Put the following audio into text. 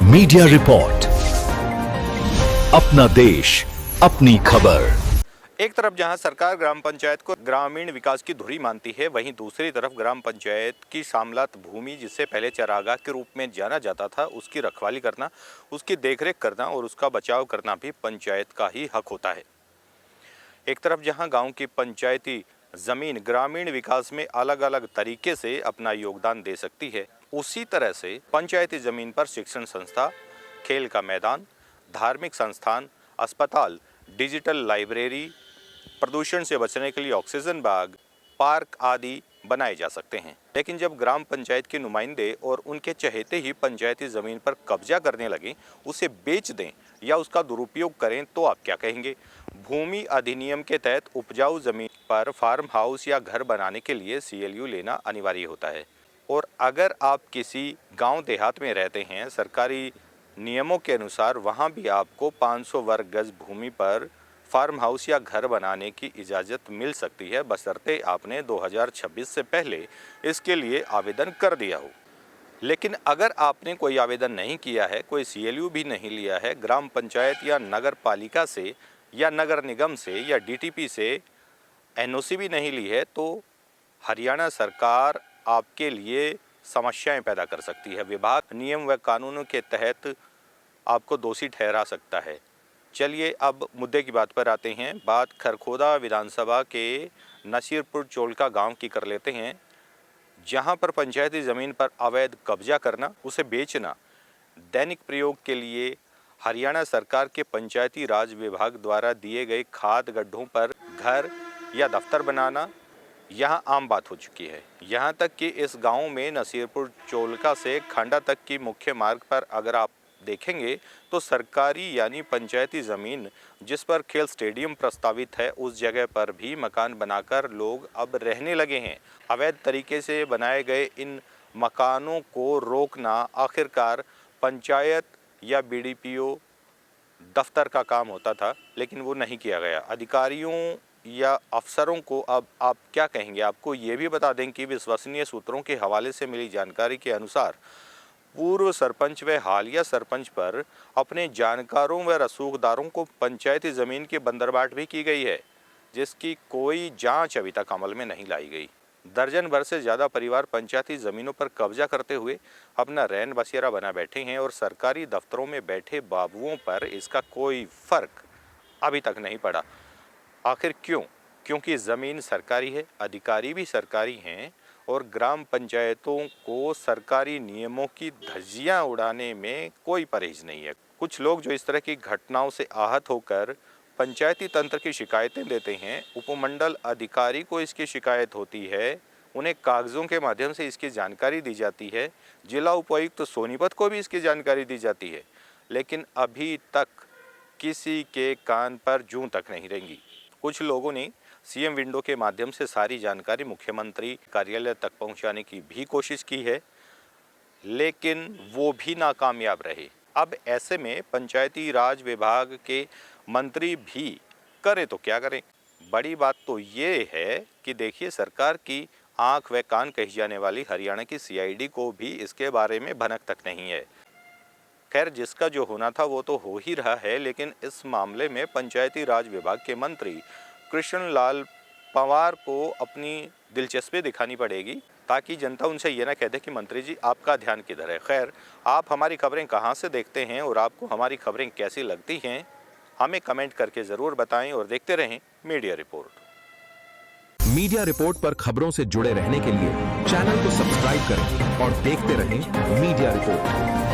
Media report, अपना देश, अपनी खबर। एक तरफ जहां सरकार ग्राम पंचायत को ग्रामीण विकास की धुरी मानती है, वहीं दूसरी तरफ ग्राम पंचायत की शामलात भूमि, जिसे पहले चरागाह के रूप में जाना जाता था, उसकी रखवाली करना, उसकी देखरेख करना और उसका बचाव करना भी पंचायत का ही हक होता है। एक तरफ जहां गांव की पंचायती जमीन ग्रामीण विकास में अलग अलग तरीके से अपना योगदान दे सकती है, उसी तरह से पंचायती जमीन पर शिक्षण संस्था, खेल का मैदान, धार्मिक संस्थान, अस्पताल, डिजिटल लाइब्रेरी, प्रदूषण से बचने के लिए ऑक्सीजन बाग, पार्क आदि बनाए जा सकते हैं। लेकिन जब ग्राम पंचायत के नुमाइंदे और उनके चहेते ही पंचायती जमीन पर कब्जा करने लगे, उसे बेच दें या उसका दुरुपयोग करें, तो आप क्या कहेंगे? भूमि अधिनियम के तहत उपजाऊ जमीन पर फार्म हाउस या घर बनाने के लिए CLU लेना अनिवार्य होता है। और अगर आप किसी गांव देहात में रहते हैं, सरकारी नियमों के अनुसार वहां भी आपको 500 वर्ग गज भूमि पर फार्म हाउस या घर बनाने की इजाज़त मिल सकती है, बशर्ते आपने 2026 से पहले इसके लिए आवेदन कर दिया हो। लेकिन अगर आपने कोई आवेदन नहीं किया है, कोई CLU भी नहीं लिया है, ग्राम पंचायत या नगर पालिका से या नगर निगम से या DTP से NOC भी नहीं ली है, तो हरियाणा सरकार आपके लिए समस्याएं पैदा कर सकती है। विभाग नियम व कानूनों के तहत आपको दोषी ठहरा सकता है। चलिए अब मुद्दे की बात पर आते हैं। बात खरखोदा विधानसभा के नसीरपुर चोलका गांव की कर लेते हैं, जहां पर पंचायती ज़मीन पर अवैध कब्जा करना, उसे बेचना, दैनिक प्रयोग के लिए हरियाणा सरकार के पंचायती राज विभाग द्वारा दिए गए खाद गड्ढों पर घर या दफ्तर बनाना यहां आम बात हो चुकी है। यहां तक कि इस गांव में नसीरपुर चोलका से खांडा तक की मुख्य मार्ग पर अगर आप देखेंगे तो सरकारी यानी पंचायती ज़मीन जिस पर खेल स्टेडियम प्रस्तावित है, उस जगह पर भी मकान बनाकर लोग अब रहने लगे हैं। अवैध तरीके से बनाए गए इन मकानों को रोकना आखिरकार पंचायत या BDPO दफ्तर का काम होता था, लेकिन वो नहीं किया गया। अधिकारियों या अफसरों को अब आप क्या कहेंगे? आपको ये भी बता दें कि विश्वसनीय सूत्रों के हवाले से मिली जानकारी के अनुसार पूर्व सरपंच व हालिया सरपंच पर अपने जानकारों व रसूखदारों को पंचायती ज़मीन की बंदरबाट भी की गई है, जिसकी कोई जांच अभी तक अमल में नहीं लाई गई। दर्जन भर से ज़्यादा परिवार पंचायती ज़मीनों पर कब्जा करते हुए अपना रैन बसेरा बना बैठे हैं और सरकारी दफ्तरों में बैठे बाबुओं पर इसका कोई फ़र्क अभी तक नहीं पड़ा। आखिर क्यों? क्योंकि ज़मीन सरकारी है, अधिकारी भी सरकारी हैं और ग्राम पंचायतों को सरकारी नियमों की धज्जियां उड़ाने में कोई परहेज नहीं है। कुछ लोग जो इस तरह की घटनाओं से आहत होकर पंचायती तंत्र की शिकायतें देते हैं, उपमंडल अधिकारी को इसकी शिकायत होती है, उन्हें कागज़ों के माध्यम से इसकी जानकारी दी जाती है, जिला उपायुक्त सोनीपत को भी इसकी जानकारी दी जाती है, लेकिन अभी तक किसी के कान पर जूं तक नहीं रेंगी। कुछ लोगों ने CM विंडो के माध्यम से सारी जानकारी मुख्यमंत्री कार्यालय तक पहुंचाने की भी कोशिश की है, लेकिन वो भी नाकामयाब रहे। अब ऐसे में पंचायती राज विभाग के मंत्री भी करें तो क्या करें? बड़ी बात तो ये है कि देखिए, सरकार की आंख व कान कही जाने वाली हरियाणा की CID को भी इसके बारे में भनक तक नहीं है। खैर, जिसका जो होना था वो तो हो ही रहा है, लेकिन इस मामले में पंचायती राज विभाग के मंत्री कृष्ण लाल पंवार को अपनी दिलचस्पी दिखानी पड़ेगी, ताकि जनता उनसे ये ना कह दे कि मंत्री जी आपका ध्यान किधर है। खैर, आप हमारी खबरें कहां से देखते हैं और आपको हमारी खबरें कैसी लगती हैं, हमें कमेंट करके ज़रूर बताएं और देखते रहें मीडिया रिपोर्ट। मीडिया रिपोर्ट पर खबरों से जुड़े रहने के लिए चैनल को सब्सक्राइब करें और देखते रहें मीडिया रिपोर्ट।